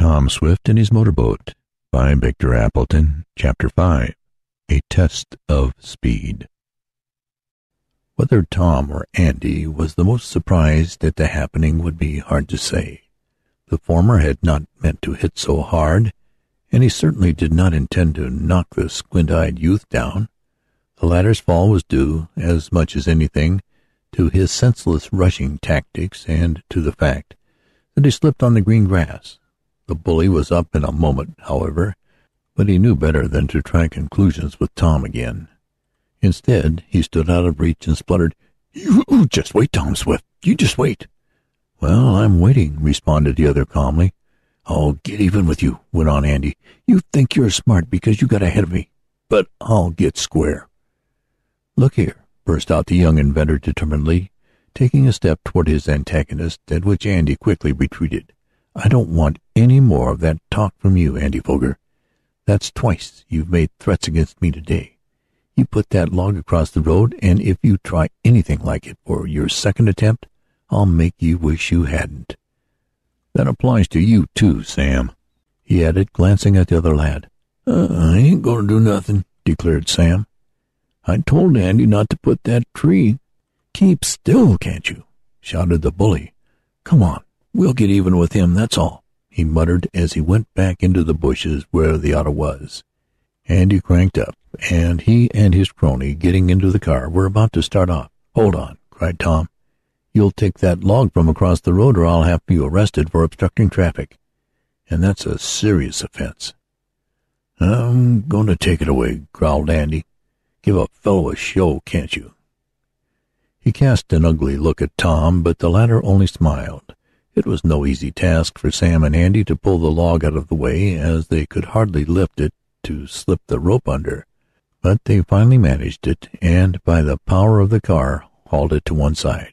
Tom Swift and His Motorboat by Victor Appleton. Chapter 5. A Test of Speed. Whether Tom or Andy was the most surprised at the happening would be hard to say. The former had not meant to hit so hard, and he certainly did not intend to knock the squint-eyed youth down. The latter's fall was due, as much as anything, to his senseless rushing tactics and to the fact that he slipped on the green grass. The bully was up in a moment, however, but he knew better than to try conclusions with Tom again. Instead, he stood out of reach and spluttered, "You just wait, Tom Swift. You just wait." "Well, I'm waiting," responded the other calmly. "I'll get even with you," went on Andy. "You think you're smart because you got ahead of me, but I'll get square." "Look here," burst out the young inventor determinedly, taking a step toward his antagonist, at which Andy quickly retreated. "I don't want any more of that talk from you, Andy Foger. That's twice you've made threats against me today. You put that log across the road, and if you try anything like it for your second attempt, I'll make you wish you hadn't. That applies to you, too, Sam," he added, glancing at the other lad. "I ain't going to do nothing," declared Sam. "I told Andy not to put that tree—" "Keep still, can't you?" shouted the bully. "Come on, we'll get even with him, that's all," he muttered as he went back into the bushes where the auto was. Andy cranked up, and he and his crony, getting into the car, were about to start off. "Hold on," cried Tom. "You'll take that log from across the road or I'll have you arrested for obstructing traffic, and that's a serious offense." "I'm going to take it away," growled Andy. "Give a fellow a show, can't you?" He cast an ugly look at Tom, but the latter only smiled. It was no easy task for Sam and Andy to pull the log out of the way, as they could hardly lift it to slip the rope under, but they finally managed it, and by the power of the car hauled it to one side.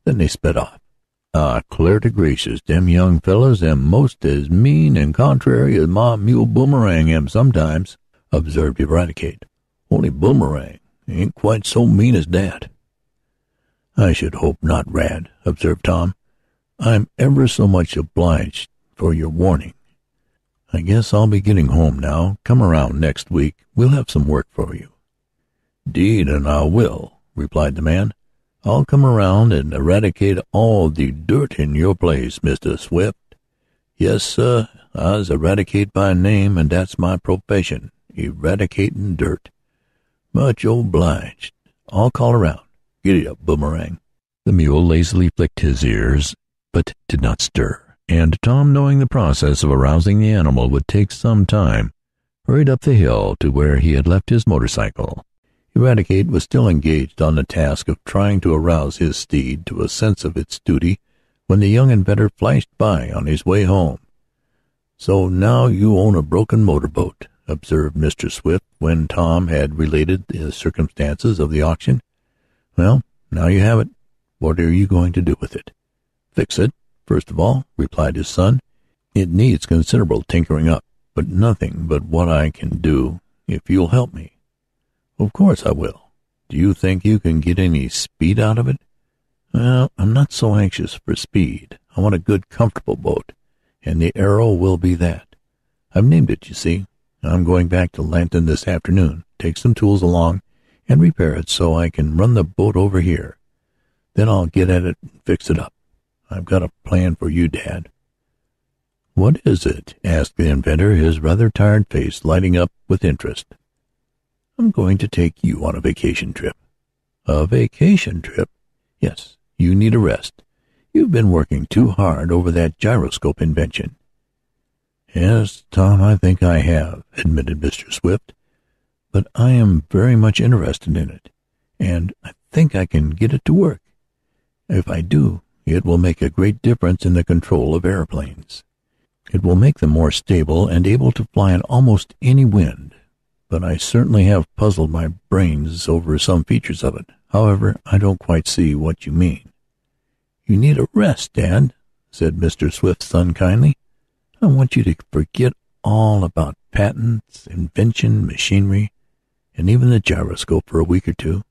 Then they sped off. "Clear to gracious, them young fellows am most as mean and contrary as my mule Boomerang am sometimes," observed Eradicate. "Only Boomerang ain't quite so mean as dat." "I should hope not, Rad," observed Tom. "I'm ever so much obliged for your warning. I guess I'll be getting home now. Come around next week. We'll have some work for you." "'Deed and I will," replied the man. "I'll come around and eradicate all the dirt in your place, Mr. Swift. Yes, sir, I's Eradicate by name, and that's my profession, eradicating dirt. Much obliged. I'll call around. Giddy up, Boomerang." The mule lazily flicked his ears, but did not stir, and Tom, knowing the process of arousing the animal would take some time, hurried up the hill to where he had left his motorcycle. Eradicate was still engaged on the task of trying to arouse his steed to a sense of its duty when the young inventor flashed by on his way home. "So now you own a broken motorboat," observed Mr. Swift when Tom had related the circumstances of the auction. "Well, now you have it. What are you going to do with it?" "Fix it, first of all," replied his son. "It needs considerable tinkering up, but nothing but what I can do if you'll help me." "Of course I will. Do you think you can get any speed out of it?" "Well, I'm not so anxious for speed. I want a good, comfortable boat, and the Arrow will be that. I've named it, you see. I'm going back to Lanton this afternoon, take some tools along, and repair it so I can run the boat over here. Then I'll get at it and fix it up. I've got a plan for you, Dad." "What is it?" asked the inventor, his rather tired face lighting up with interest. "I'm going to take you on a vacation trip." "A vacation trip?" "Yes, you need a rest. You've been working too hard over that gyroscope invention." "Yes, Tom, I think I have," admitted Mr. Swift. "But I am very much interested in it, and I think I can get it to work. If I do, it will make a great difference in the control of airplanes. It will make them more stable and able to fly in almost any wind. But I certainly have puzzled my brains over some features of it. However, I don't quite see what you mean." "You need a rest, Dad," said Mr. Swift's son kindly. "I want you to forget all about patents, invention, machinery, and even the gyroscope for a week or two.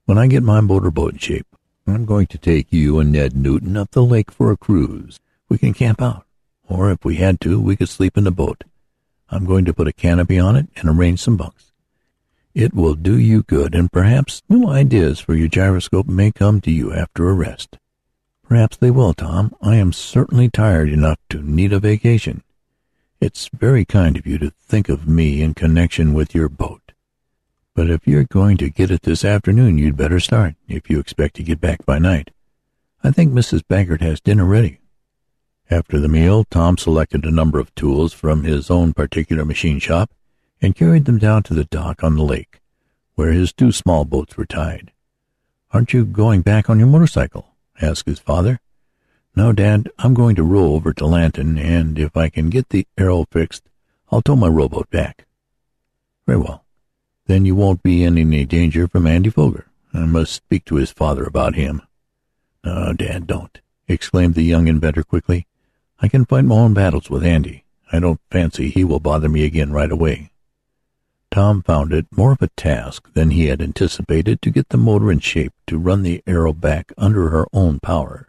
When I get my motorboat in shape, I'm going to take you and Ned Newton up the lake for a cruise. We can camp out. or if we had to, we could sleep in the boat. I'm going to put a canopy on it and arrange some bunks. It will do you good, and perhaps new ideas for your gyroscope may come to you after a rest." "Perhaps they will, Tom. I am certainly tired enough to need a vacation. It's very kind of you to think of me in connection with your boat. But if you're going to get it this afternoon, you'd better start, if you expect to get back by night. I think Mrs. Baggert has dinner ready." After the meal, Tom selected a number of tools from his own particular machine shop and carried them down to the dock on the lake, where his two small boats were tied. "Aren't you going back on your motorcycle?" asked his father. "No, Dad, I'm going to row over to Lanton, and if I can get the Arrow fixed, I'll tow my rowboat back." "Very well. Then you won't be in any danger from Andy Foger. I must speak to his father about him." "No, Dad, don't," exclaimed the young inventor quickly. "I can fight my own battles with Andy. I don't fancy he will bother me again right away." Tom found it more of a task than he had anticipated to get the motor in shape to run the Arrow back under her own power.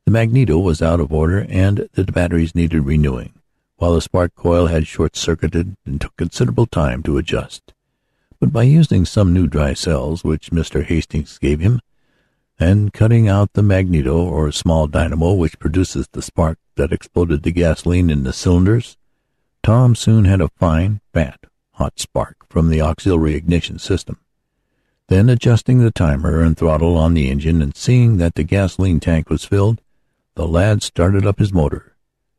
The magneto was out of order and the batteries needed renewing, while the spark coil had short-circuited and took considerable time to adjust. But by using some new dry cells which Mr. Hastings gave him, and cutting out the magneto, or small dynamo which produces the spark that exploded the gasoline in the cylinders, Tom soon had a fine, fat, hot spark from the auxiliary ignition system. Then, adjusting the timer and throttle on the engine and seeing that the gasoline tank was filled, the lad started up his motor.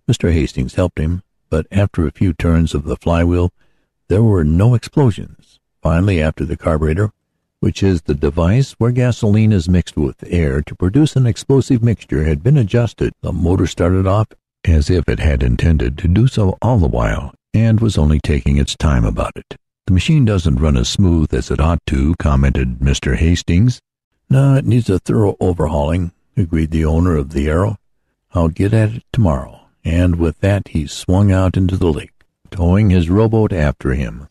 Mr. Hastings helped him, but after a few turns of the flywheel there were no explosions. Finally, after the carburetor, which is the device where gasoline is mixed with air to produce an explosive mixture, had been adjusted, the motor started off as if it had intended to do so all the while and was only taking its time about it. "The machine doesn't run as smooth as it ought to," commented Mr. Hastings. "No, it needs a thorough overhauling," agreed the owner of the Arrow. "I'll get at it tomorrow." And with that he swung out into the lake, towing his rowboat after him.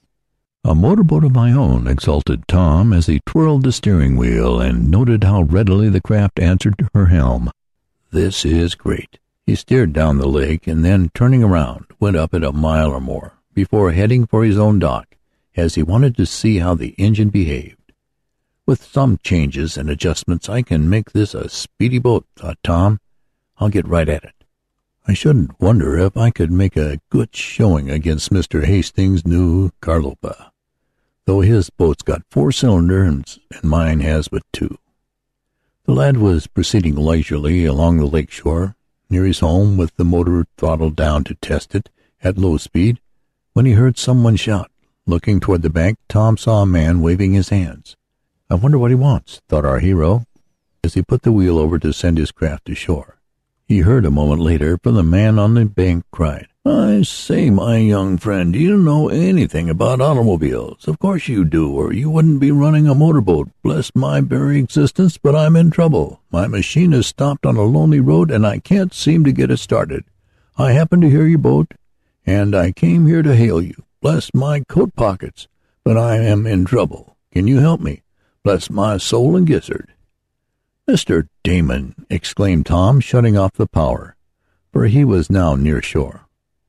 "A motorboat of my own," exulted Tom as he twirled the steering wheel and noted how readily the craft answered to her helm. "This is great." He steered down the lake and then, turning around, went up it a mile or more before heading for his own dock, as he wanted to see how the engine behaved. "With some changes and adjustments I can make this a speedy boat," thought Tom. "I'll get right at it. I shouldn't wonder if I could make a good showing against Mr. Hastings' new Carlopa, though his boat's got 4 cylinders and mine has but 2. The lad was proceeding leisurely along the lake shore, near his home, with the motor throttled down to test it at low speed, when he heard someone shout. Looking toward the bank, Tom saw a man waving his hands. "I wonder what he wants," thought our hero, as he put the wheel over to send his craft to shore. He heard a moment later from the man on the bank cried, "I say, my young friend, do you know anything about automobiles? Of course you do, or you wouldn't be running a motorboat. Bless my very existence, but I'm in trouble. My machine is stopped on a lonely road, and I can't seem to get it started. I happened to hear your boat, and I came here to hail you. Bless my coat pockets, but I am in trouble. Can you help me? Bless my soul and gizzard." "Mr. Damon!" exclaimed Tom, shutting off the power, for he was now near shore.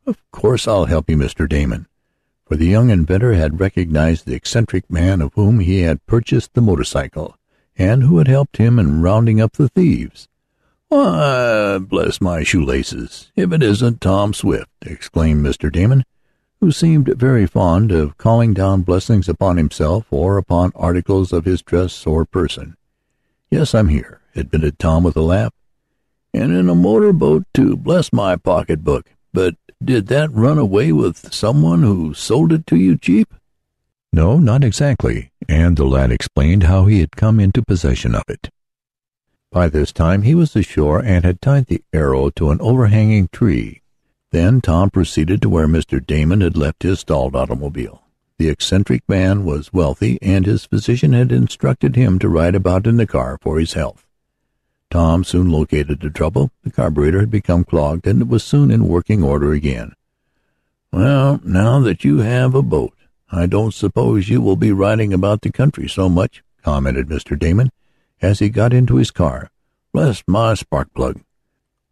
"Of course I'll help you, Mr. Damon," for the young inventor had recognized the eccentric man of whom he had purchased the motorcycle, and who had helped him in rounding up the thieves. "Why, bless my shoelaces, if it isn't Tom Swift!" exclaimed Mr. Damon, who seemed very fond of calling down blessings upon himself or upon articles of his dress or person. "Yes, I'm here," admitted Tom with a laugh. "And in a motor-boat, too. Bless my pocketbook. But did that run away with someone who sold it to you cheap?" "No, not exactly," and the lad explained how he had come into possession of it. By this time he was ashore and had tied the Arrow to an overhanging tree. Then Tom proceeded to where Mr. Damon had left his stalled automobile. The eccentric man was wealthy, and his physician had instructed him to ride about in the car for his health. Tom soon located the trouble. The carburetor had become clogged, and it was soon in working order again. "Well, now that you have a boat, I don't suppose you will be riding about the country so much," commented Mr. Damon, as he got into his car. "Bless my spark plug,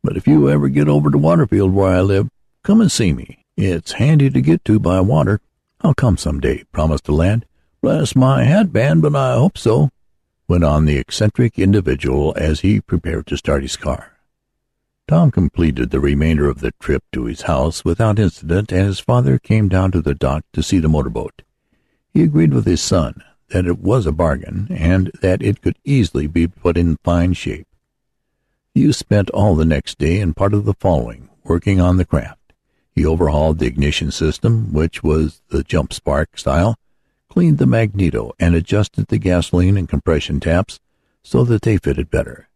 But if you ever get over to Waterfield where I live, come and see me. It's handy to get to by water." "I'll come some day," promised the lad. "Bless my hatband, but I hope so," went on the eccentric individual as he prepared to start his car. Tom completed the remainder of the trip to his house without incident, and his father came down to the dock to see the motorboat. He agreed with his son that it was a bargain, and that it could easily be put in fine shape. The youth spent all the next day and part of the following working on the craft. He overhauled the ignition system, which was the jump spark style, cleaned the magneto, and adjusted the gasoline and compression taps so that they fitted better.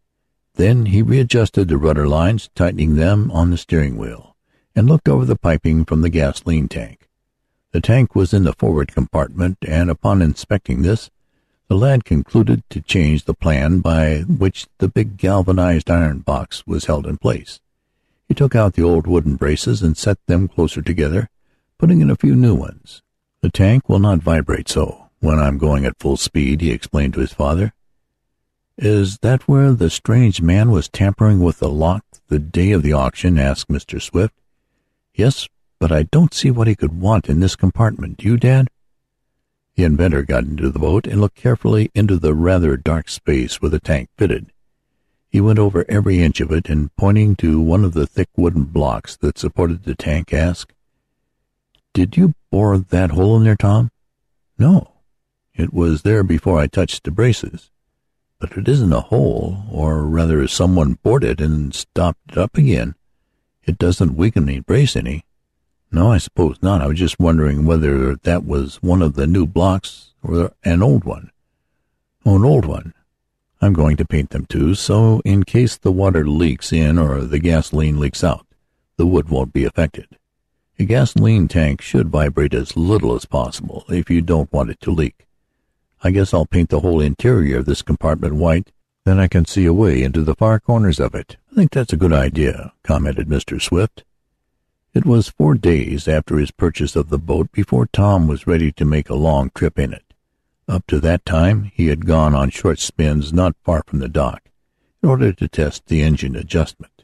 Then he readjusted the rudder lines, tightening them on the steering wheel, and looked over the piping from the gasoline tank. The tank was in the forward compartment, and upon inspecting this, the lad concluded to change the plan by which the big galvanized iron box was held in place. He took out the old wooden braces and set them closer together, putting in a few new ones. "The tank will not vibrate so when I'm going at full speed," he explained to his father. "Is that where the strange man was tampering with the lock the day of the auction?" asked Mr. Swift. "Yes, but I don't see what he could want in this compartment. Do you, Dad?" The inventor got into the boat and looked carefully into the rather dark space where the tank fitted. He went over every inch of it, and pointing to one of the thick wooden blocks that supported the tank, asked, "Did you bore that hole in there, Tom?" "No. It was there before I touched the braces. But it isn't a hole, or rather someone bored it and stopped it up again. It doesn't weaken the brace any." "No, I suppose not. I was just wondering whether that was one of the new blocks or an old one." "Oh, an old one. I'm going to paint them too, so in case the water leaks in or the gasoline leaks out, the wood won't be affected. A gasoline tank should vibrate as little as possible if you don't want it to leak. I guess I'll paint the whole interior of this compartment white, then I can see away into the far corners of it." "I think that's a good idea," commented Mr. Swift. It was 4 days after his purchase of the boat before Tom was ready to make a long trip in it. Up to that time he had gone on short spins not far from the dock, in order to test the engine adjustment.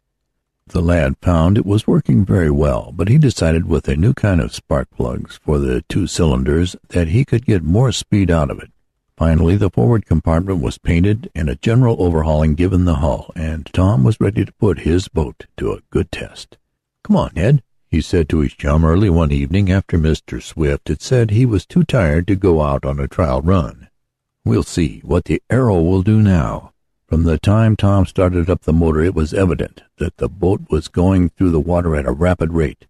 The lad found it was working very well, but he decided with a new kind of spark plugs for the 2 cylinders that he could get more speed out of it. Finally, the forward compartment was painted and a general overhauling given the hull, and Tom was ready to put his boat to a good test. "Come on, Ned," he said to his chum early one evening after Mr. Swift had said he was too tired to go out on a trial run. "We'll see what the Arrow will do now." From the time Tom started up the motor, it was evident that the boat was going through the water at a rapid rate.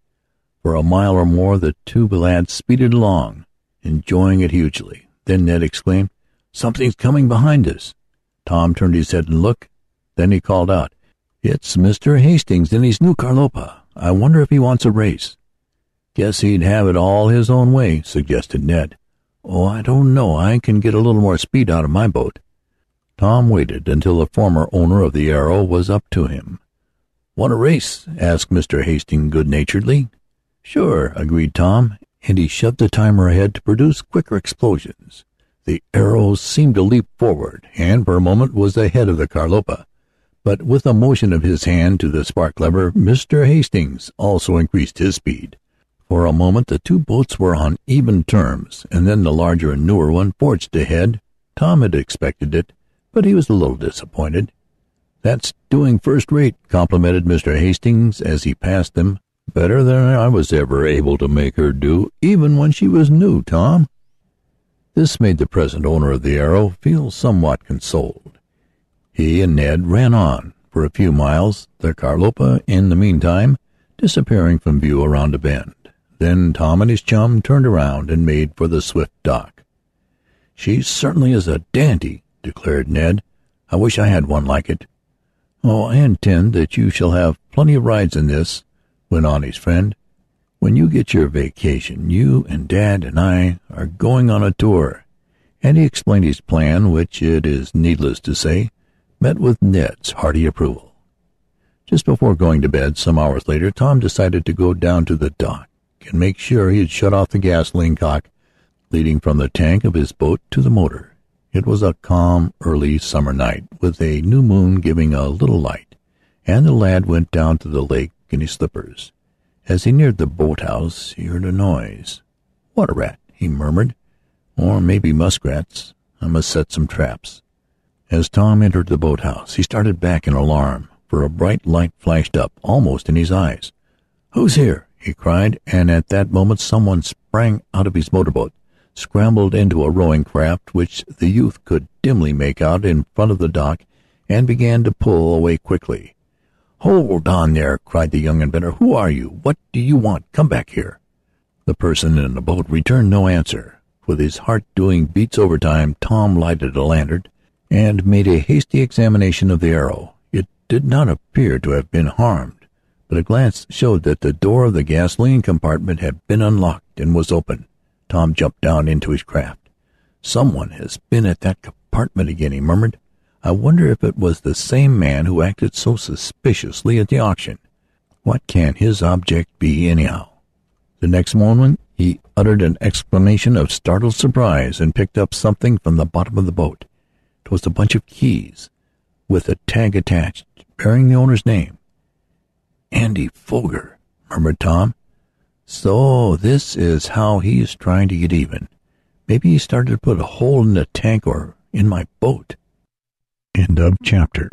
For a mile or more the two lads speeded along, enjoying it hugely. Then Ned exclaimed, "Something's coming behind us." Tom turned his head and looked. Then he called out, "It's Mr. Hastings in his new Carlopa. I wonder if he wants a race." "Guess he'd have it all his own way," suggested Ned. "Oh, I don't know. I can get a little more speed out of my boat." Tom waited until the former owner of the Arrow was up to him. "Want a race?" asked Mr. Hastings good-naturedly. "Sure," agreed Tom, and he shoved the timer ahead to produce quicker explosions. The Arrow seemed to leap forward, and for a moment was ahead of the Carlopa. But with a motion of his hand to the spark lever, Mr. Hastings also increased his speed. For a moment the two boats were on even terms, and then the larger and newer one forged ahead. Tom had expected it, but he was a little disappointed. "That's doing first rate," complimented Mr. Hastings as he passed them. "Better than I was ever able to make her do, even when she was new, Tom." This made the present owner of the Arrow feel somewhat consoled. He and Ned ran on for a few miles, the Carlopa, in the meantime, disappearing from view around a bend. Then Tom and his chum turned around and made for the Swift dock. "She certainly is a dandy," declared Ned. "I wish I had one like it." "Oh, I intend that you shall have plenty of rides in this," went on his friend. "When you get your vacation, you and Dad and I are going on a tour." And he explained his plan, which, it is needless to say, met with Ned's hearty approval. Just before going to bed, some hours later, Tom decided to go down to the dock and make sure he had shut off the gasoline cock leading from the tank of his boat to the motor. It was a calm, early summer night, with a new moon giving a little light, and the lad went down to the lake in his slippers. As he neared the boathouse he heard a noise. "Water rat," he murmured, "or maybe muskrats. I must set some traps." As Tom entered the boathouse he started back in alarm, for a bright light flashed up almost in his eyes. "Who's here?" he cried, and at that moment someone sprang out of his motorboat, scrambled into a rowing craft which the youth could dimly make out in front of the dock, and began to pull away quickly. "Hold on there!" cried the young inventor. "Who are you? What do you want? Come back here." The person in the boat returned no answer. With his heart doing beats overtime, Tom lighted a lantern and made a hasty examination of the Arrow. It did not appear to have been harmed, but a glance showed that the door of the gasoline compartment had been unlocked and was open. Tom jumped down into his craft. "Someone has been at that compartment again," he murmured. "I wonder if it was the same man who acted so suspiciously at the auction. What can his object be, anyhow?" The next moment he uttered an exclamation of startled surprise and picked up something from the bottom of the boat. It was a bunch of keys, with a tag attached, bearing the owner's name. "Andy Foger," murmured Tom. "So this is how he is trying to get even. Maybe he started to put a hole in the tank or in my boat." End of chapter.